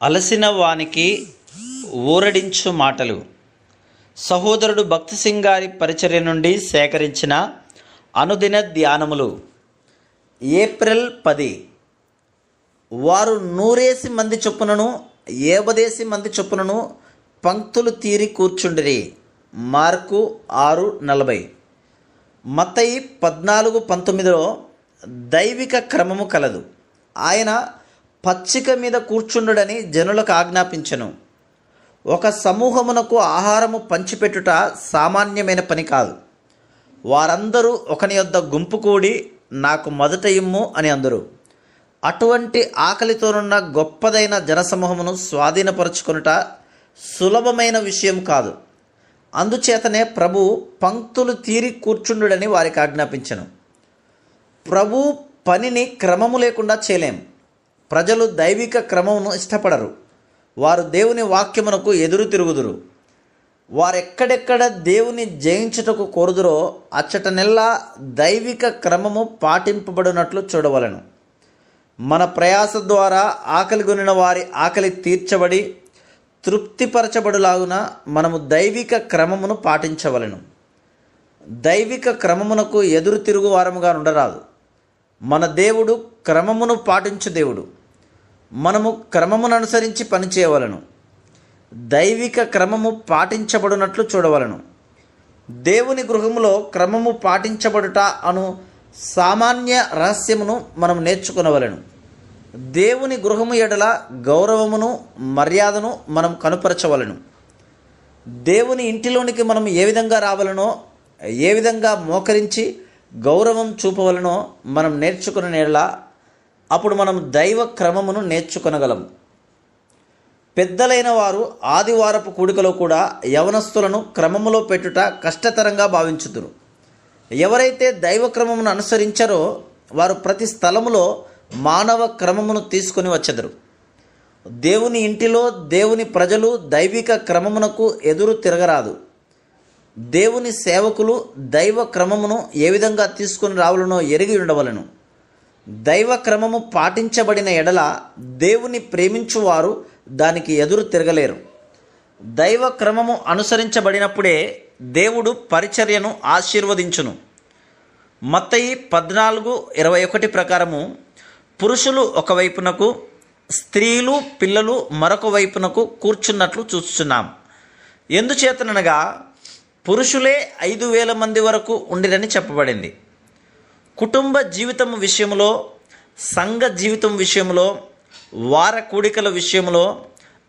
అలసిన వానికి ఊరడించు మాటలు. సహోదరుడు భక్తి సింగ్ గారి పరిచర్య నుండి సేకరించిన అనుదిన ధ్యానములు. ఏప్రిల్ 10. వారు 100 మంది చొప్పునను 50 మంది చొప్పునను పంక్తులు తీరి కూర్చుండిరి. మార్కు 6:40. మత్తయి 14:19 దైవిక క్రమము కలదు. ఆయన పచ్చిక మీద కూర్చుండుడని జనులకు ఆజ్ఞాపించెను. ఒక సమూహమునకు ఆహారము పంచిపెట్టుట సామాన్యమైన పని కాదు. వారందరూ ఒకని యొద్ద గుంపు కూడి నాకు మొదట ఇమ్ము అని అందరు. అటువంటి ఆకలితోనున్న గొప్పదైన జనసమూహమును స్వాధీనపరుచుకొనుట సులభమైన విషయం కాదు. అందుచేతనే ప్రభు పంక్తులు తీరి కూర్చుండుడని వారికి ఆజ్ఞాపించెను. ప్రభు పనిని క్రమము లేకుండా చేయలేం. ప్రజలు దైవిక క్రమమును ఇష్టపడరు. వారు దేవుని వాక్యమునకు ఎదురు తిరుగుదురు. వారెక్కడెక్కడ దేవుని జయించుటకు కోరుదురో అచ్చటనెల్లా దైవిక క్రమము పాటింపబడినట్లు చూడవలెను. మన ప్రయాస ద్వారా ఆకలిగొనిన వారి ఆకలి తీర్చబడి తృప్తిపరచబడులాగున మనము దైవిక క్రమమును పాటించవలెను. దైవిక క్రమమునకు ఎదురు తిరుగు వారముగా ఉండరాదు. మన దేవుడు క్రమమును పాటించు దేవుడు. మనము క్రమమును అనుసరించి పనిచేయవలను. దైవిక క్రమము పాటించబడినట్లు చూడవలను. దేవుని గృహములో క్రమము పాటించబడుట అను సామాన్య రహస్యమును మనం నేర్చుకునవలను. దేవుని గృహము ఎడల గౌరవమును మర్యాదను మనం కనుపరచవలను. దేవుని ఇంటిలోనికి మనం ఏ విధంగా రావాలనో, ఏ విధంగా మోకరించి గౌరవం చూపవలనో మనం నేర్చుకున్న ఎడల అప్పుడు మనం దైవ క్రమమును నేర్చుకొనగలం. పెద్దలైన వారు ఆదివారపు కూడికలో కూడా యవనస్తులను క్రమములో పెట్టుట కష్టతరంగా భావించుదురు. ఎవరైతే దైవ క్రమమును అనుసరించారో వారు ప్రతి స్థలములో మానవ క్రమమును తీసుకొని వచ్చెదరు. దేవుని ఇంటిలో దేవుని ప్రజలు దైవిక క్రమమునకు ఎదురు తిరగరాదు. దేవుని సేవకులు దైవ క్రమమును ఏ విధంగా తీసుకొని రావాలనో ఎరిగి ఉండవలను. దైవ క్రమము పాటించబడిన ఎడల దేవుని ప్రేమించువారు దానికి ఎదురు తిరగలేరు. దైవ క్రమము అనుసరించబడినప్పుడే దేవుడు పరిచర్యను ఆశీర్వదించును. మత్తయి 14:21 ప్రకారము పురుషులు ఒకవైపునకు, స్త్రీలు పిల్లలు మరొక వైపునకు కూర్చున్నట్లు చూస్తున్నాం. ఎందుచేతనగా పురుషులే 5,000 మంది వరకు ఉండిరని చెప్పబడింది. కుటుంబ జీవితం విషయంలో, సంఘ జీవితం విషయంలో, వార కూడికల విషయంలో,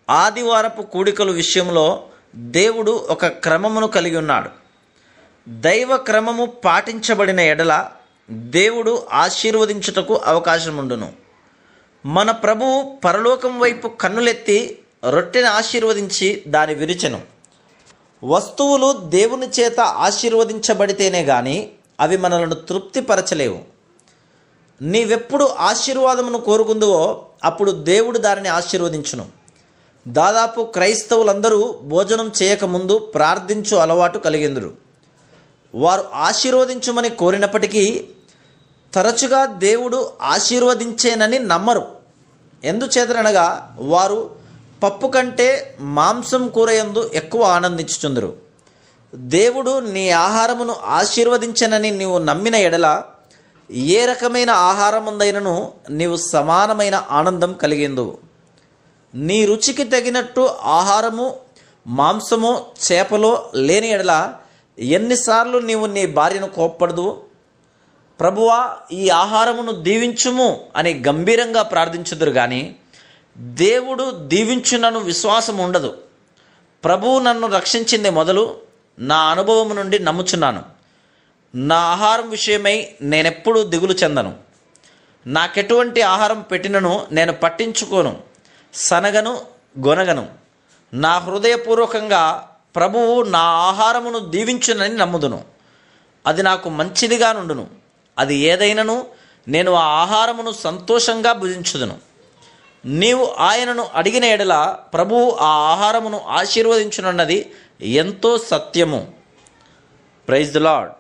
ఆదివారపు కూడికల విషయంలో దేవుడు ఒక క్రమమును కలిగి ఉన్నాడు. దైవ క్రమము పాటించబడిన ఎడల దేవుడు ఆశీర్వదించుటకు అవకాశం ఉండును. మన ప్రభువు పరలోకం వైపు కన్నులెత్తి రొట్టెను ఆశీర్వదించి దాని విరిచెను. వస్తువులు దేవుని చేత ఆశీర్వదించబడితేనే కానీ అవి మనలను తృప్తిపరచలేవు. నీవెప్పుడు ఆశీర్వాదమును కోరుకుందువో అప్పుడు దేవుడు దానిని ఆశీర్వదించును. దాదాపు క్రైస్తవులందరూ భోజనం చేయకముందు ప్రార్థించు అలవాటు కలిగిందురు. వారు ఆశీర్వదించుమని కోరినప్పటికీ తరచుగా దేవుడు ఆశీర్వదించేనని నమ్మరు. ఎందుచేతనగా వారు పప్పు కంటే మాంసం కూర యందు ఎక్కువ ఆనందించుచుందురు. దేవుడు నీ ఆహారమును ఆశీర్వదించనని నీవు నమ్మిన ఎడల ఏ రకమైన ఆహారముందైనను నీవు సమానమైన ఆనందం కలిగిందు. నీ రుచికి తగినట్టు ఆహారము మాంసము చేపలో లేని ఎడల ఎన్నిసార్లు నీవు నీ భార్యను కోప్పడదు, ప్రభువా ఈ ఆహారమును దీవించుము అని గంభీరంగా ప్రార్థించుదురు. కానీ దేవుడు దీవించునను విశ్వాసం ఉండదు. ప్రభువు నన్ను రక్షించింది మొదలు నా అనుభవం నుండి నమ్ముచున్నాను. నా ఆహారం విషయమై నేనెప్పుడూ దిగులు చెందను. నాకెటువంటి ఆహారం పెట్టినను నేను పట్టించుకోను, సనగను, గొనగను. నా హృదయపూర్వకంగా ప్రభువు నా ఆహారమును దీవించునని నమ్ముదును. అది నాకు మంచిదిగా నుండును. అది ఏదైనను నేను ఆ ఆహారమును సంతోషంగా భుజించుదును. నీవు ఆయనను అడిగిన ఎడల ప్రభువు ఆ ఆహారమును ఆశీర్వదించునన్నది ఎంతో సత్యము. Praise the lord.